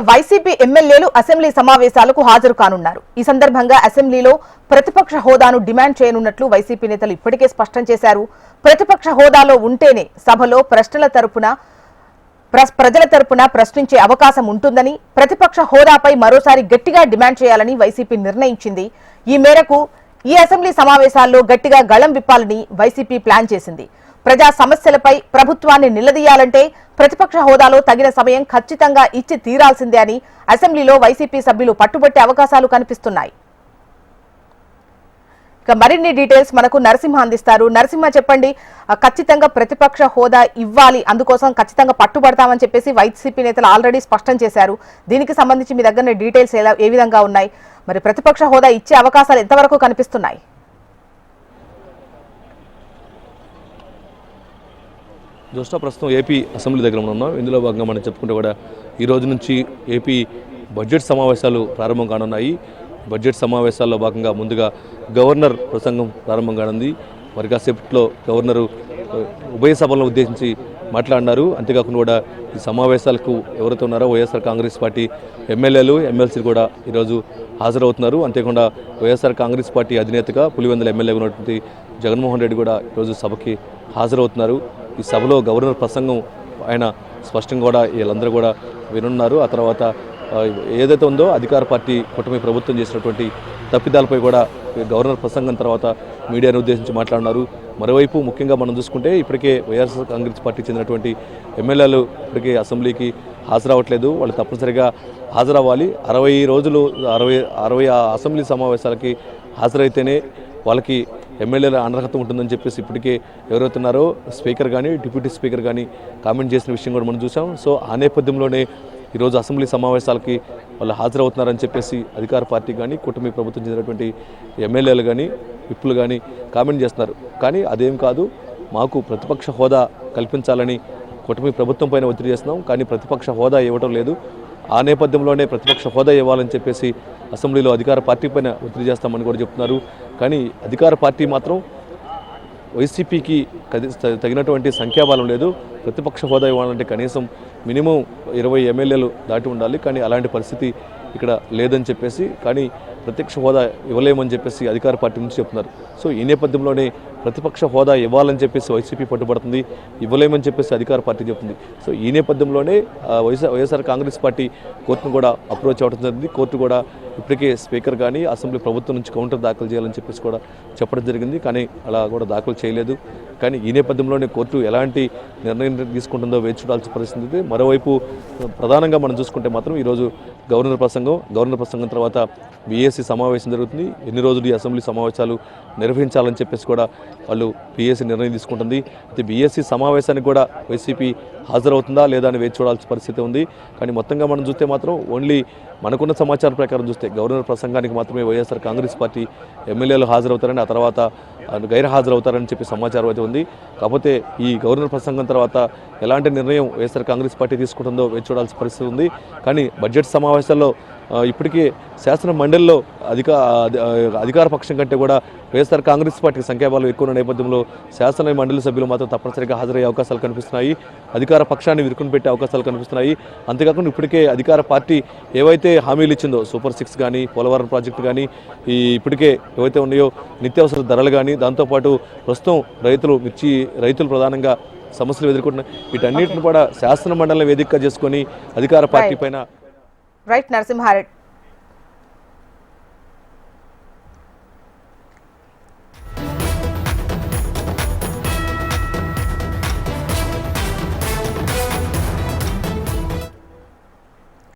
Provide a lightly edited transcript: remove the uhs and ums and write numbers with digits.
YCP ఎమ్మెల్యేలు assembly సమావేశాలకు హాజరు కానున్నారు. ఈ సందర్భంగా అసెంబ్లీలో ప్రతిపక్ష హోదాను డిమాండ్ చేయనున్నట్లు వైసీపీ నేతలు ఇప్పటికే స్పష్టం చేశారు. ప్రతిపక్ష హోదాలో ఉంటేనే సభలో ప్రజల తరపున ప్రశ్నించే అవకాశం ఉంటుందని, ప్రతిపక్ష హోదాపై మరోసారి గట్టిగా డిమాండ్ చేయాలని వైసీపీ నిర్ణయించింది. ఈ మేరకు ఈ అసెంబ్లీ సమావేశాల్లో గట్టిగా గళం విప్పాలని వైసీపీ ప్లాన్ చేసింది. ప్రజా సమస్యలపై ప్రభుత్వాన్ని నిలదీయాలంటే ప్రతిపక్ష హోదాలో తగిన సమయం ఖచ్చితంగా ఇచ్చి తీరాల్సిందే అని అసెంబ్లీలో వైసీపీ సభ్యులు పట్టుబట్టే అవకాశాలు కనిపిస్తున్నాయి. ఇక మరిన్ని డీటెయిల్స్ మనకు నరసింహ అందిస్తారు. నరసింహ, చెప్పండి, ఖచ్చితంగా ప్రతిపక్ష హోదా ఇవ్వాలి, అందుకోసం ఖచ్చితంగా పట్టుబడతామని చెప్పేసి వైసీపీ నేతలు ఆల్రెడీ స్పష్టం చేశారు. దీనికి సంబంధించి మీ దగ్గర డీటెయిల్స్ ఏ విధంగా ఉన్నాయి? మరి ప్రతిపక్ష హోదా ఇచ్చే అవకాశాలు ఎంతవరకు కనిపిస్తున్నాయి? జోష్నా, ప్రస్తుతం ఏపీ అసెంబ్లీ దగ్గర ఉన్నాం. ఇందులో భాగంగా మనం చెప్పుకుంటే కూడా ఈ రోజు నుంచి ఏపీ బడ్జెట్ సమావేశాలు ప్రారంభం కానున్నాయి. బడ్జెట్ సమావేశాల్లో భాగంగా ముందుగా గవర్నర్ ప్రసంగం ప్రారంభం కానుంది. మరి కాసేపట్లో గవర్నరు ఉభయ సభలను ఉద్దేశించి మాట్లాడినారు. అంతేకాకుండా కూడా ఈ సమావేశాలకు ఎవరైతే ఉన్నారో వైఎస్ఆర్ కాంగ్రెస్ పార్టీ ఎమ్మెల్యేలు, ఎమ్మెల్సీలు కూడా ఈరోజు హాజరవుతున్నారు. అంతేకాకుండా వైఎస్ఆర్ కాంగ్రెస్ పార్టీ అధినేతగా పులివెందుల ఎమ్మెల్యే ఉన్నటువంటి జగన్మోహన్ రెడ్డి కూడా ఈరోజు సభకి హాజరవుతున్నారు. ఈ సభలో గవర్నర్ ప్రసంగం ఆయన స్పష్టంగా కూడా వీళ్ళందరూ కూడా వినున్నారు. ఆ తర్వాత ఏదైతే ఉందో అధికార పార్టీ కూటమి ప్రభుత్వం చేసినటువంటి తప్పిదాలపై కూడా గవర్నర్ ప్రసంగం తర్వాత మీడియాను ఉద్దేశించి మాట్లాడినారు. మరోవైపు ముఖ్యంగా మనం చూసుకుంటే ఇప్పటికే వైఎస్ఆర్ కాంగ్రెస్ పార్టీకి చెందినటువంటి ఎమ్మెల్యేలు ఇప్పటికే అసెంబ్లీకి హాజరవ్వట్లేదు. వాళ్ళు తప్పనిసరిగా హాజరవ్వాలి. 60 రోజులు 60 అసెంబ్లీ సమావేశాలకి హాజరైతేనే వాళ్ళకి ఎమ్మెల్యేల అనర్హత ఉంటుందని చెప్పేసి ఇప్పటికే ఎవరైతే ఉన్నారో స్పీకర్ కానీ డిప్యూటీ స్పీకర్ కానీ కామెంట్ చేసిన విషయం కూడా మనం చూసాం. సో ఆ నేపథ్యంలోనే ఈరోజు అసెంబ్లీ సమావేశాలకి వాళ్ళు హాజరవుతున్నారని చెప్పేసి అధికార పార్టీ కానీ కూటమి ప్రభుత్వం చెందినటువంటి ఎమ్మెల్యేలు కానీ విప్పులు కానీ కామెంట్ చేస్తున్నారు. కానీ అదేం కాదు, మాకు ప్రతిపక్ష హోదా కల్పించాలని కూటమి ప్రభుత్వం పైన ఒత్తిడి చేస్తున్నాం, కానీ ప్రతిపక్ష హోదా ఇవ్వడం లేదు. ఆ నేపథ్యంలోనే ప్రతిపక్ష హోదా ఇవ్వాలని చెప్పేసి అసెంబ్లీలో అధికార పార్టీ పైన ఒత్తిడి చేస్తామని కూడా చెప్తున్నారు. కానీ అధికార పార్టీ మాత్రం వైసీపీకి తగినటువంటి సంఖ్యాబలం లేదు. ప్రతిపక్ష హోదా ఇవ్వాలంటే కనీసం మినిమం 20 ఎమ్మెల్యేలు దాటి ఉండాలి. కానీ అలాంటి పరిస్థితి ఇక్కడ లేదని చెప్పేసి, కానీ ప్రత్యక్ష హోదా ఇవ్వలేమని చెప్పేసి అధికార పార్టీ నుంచి చెప్తున్నారు. సో ఈ నేపథ్యంలోనే ప్రతిపక్ష హోదా ఇవ్వాలని చెప్పేసి వైసీపీ పట్టుబడుతుంది, ఇవ్వలేమని చెప్పేసి అధికార పార్టీ చెప్తుంది. సో ఈ నేపథ్యంలోనే వైఎస్ఆర్ కాంగ్రెస్ పార్టీ కోర్టును కూడా అప్రోచ్ అవ్వడం జరిగింది. కోర్టు కూడా ఇప్పటికే స్పీకర్ కానీ అసెంబ్లీ ప్రభుత్వం నుంచి కౌంటర్ దాఖలు చేయాలని చెప్పేసి కూడా చెప్పడం జరిగింది. కానీ అలా కూడా దాఖలు చేయలేదు. కానీ ఈ నేపథ్యంలోనే కోర్టు ఎలాంటి నిర్ణయం తీసుకుంటుందో వేచి చూడాల్సిన పరిస్థితి. మరోవైపు ప్రధానంగా మనం చూసుకుంటే మాత్రం ఈరోజు గవర్నర్ ప్రసంగం తర్వాత బీఏసీ సమావేశం జరుగుతుంది. ఎన్ని రోజులు ఈ అసెంబ్లీ సమావేశాలు నిర్వహించాలని చెప్పేసి కూడా వాళ్ళు బీఏసీ నిర్ణయం తీసుకుంటుంది. అయితే బీఏసీ సమావేశానికి కూడా వైసీపీ హాజరవుతుందా లేదా అని వేచి చూడాల్సిన పరిస్థితి ఉంది. కానీ మొత్తంగా మనం చూస్తే మాత్రం ఓన్లీ మనకున్న సమాచారం ప్రకారం చూస్తే గవర్నర్ ప్రసంగానికి మాత్రమే వైఎస్ఆర్ కాంగ్రెస్ పార్టీ ఎమ్మెల్యేలు హాజరవుతారని, ఆ తర్వాత గైర్ హాజరవుతారని చెప్పి సమాచారం అయితే ఉంది. కాకపోతే ఈ గవర్నర్ ప్రసంగం తర్వాత ఎలాంటి నిర్ణయం వైఎస్ఆర్ కాంగ్రెస్ పార్టీ తీసుకుంటుందో వేచి చూడాల్సిన పరిస్థితి ఉంది. కానీ బడ్జెట్ సమావేశాల్లో ఇప్పటికే శాసన మండలిలో అధికార పక్షం కంటే కూడా వైఎస్ఆర్ కాంగ్రెస్ పార్టీకి సంఖ్యాబలం ఎక్కువ ఉన్న నేపథ్యంలో శాసన మండలి సభ్యులు మాత్రం తప్పనిసరిగా హాజరయ్యే అవకాశాలు కనిపిస్తున్నాయి. అధికార పక్షాన్ని విరుకుని పెట్టే అవకాశాలు కనిపిస్తున్నాయి. అంతేకాకుండా ఇప్పటికే అధికార పార్టీ ఏవైతే హామీలు ఇచ్చిందో సూపర్ 6 కానీ, పోలవరం ప్రాజెక్టు కానీ, ఏవైతే ఉన్నాయో నిత్యావసర ధరలు కానీ, దాంతోపాటు ప్రస్తుతం రైతులు ప్రధానంగా సమస్యలు ఎదుర్కొంటున్నాయి. వీటన్నిటిని కూడా శాసన మండలిని వేదికగా చేసుకొని అధికార పార్టీ పైన రైట్ నరసింహారెడ్డి.